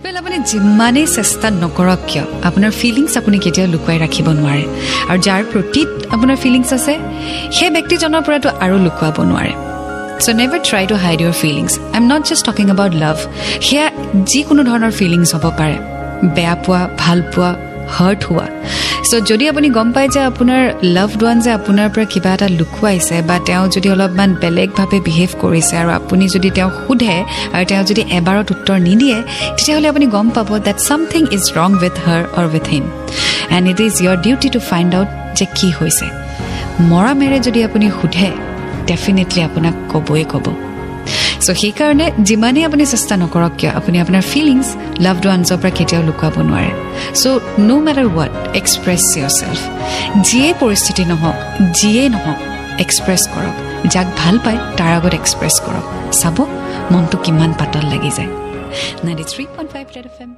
Well, আপুনি যিমানে চেষ্টা নকৰক কিয় আপোনাৰ ফিলিংছ আপুনি কেতিয়াও লুকুৱাই ৰাখিব নোৱাৰে আৰু যাৰ প্ৰতি আপোনাৰ ফিলিংছ আছে সেই ব্যক্তিজনৰ পৰাটো আৰু লুকুৱাব নোৱাৰে So never try to hide your feelings. I'm not just talking about love. Here যিকোনো ধৰণৰ ফিলিংছ হ'ব পাৰে বেয়া পোৱা ভাল পোৱা হাৰ্ট হোৱা So যদি আপুনি গম পায় যে আপোনাৰ লাভড ওৱান যে আপোনাৰ পৰা কিবা এটা লুকুৱাইছে বা তেওঁ যদি অলপমান বেলেগভাৱে বিহেভ কৰিছে আৰু আপুনি যদি তেওঁ সোধে আৰু তেওঁ যদি এবাৰত উত্তৰ নিদিয়ে তেতিয়াহ'লে আপুনি গম পাব that something is wrong with her or with him and it is your duty to find out যে কি হৈছে মৰমেৰে যদি আপুনি সোধে definitely আপোনাক ক'ব So সেই কাৰণে যিমানে আপুনি চেষ্টা নকৰক কিয় আপুনি আপোনাৰ ফিলিংছ লাভড ওৱানছৰ পৰা কেতিয়াও লুকুৱাব নোৱাৰে So no matter what express yourself যিয়ে পৰিস্থিতি নহওক যিয়ে নহওক এক্সপ্ৰেছ কৰক যাক ভাল পায় তাৰ আগত এক্সপ্ৰেছ কৰক চাব মনটো কিমান পাতল লাগি যায় 93.5 ৰেড এফএম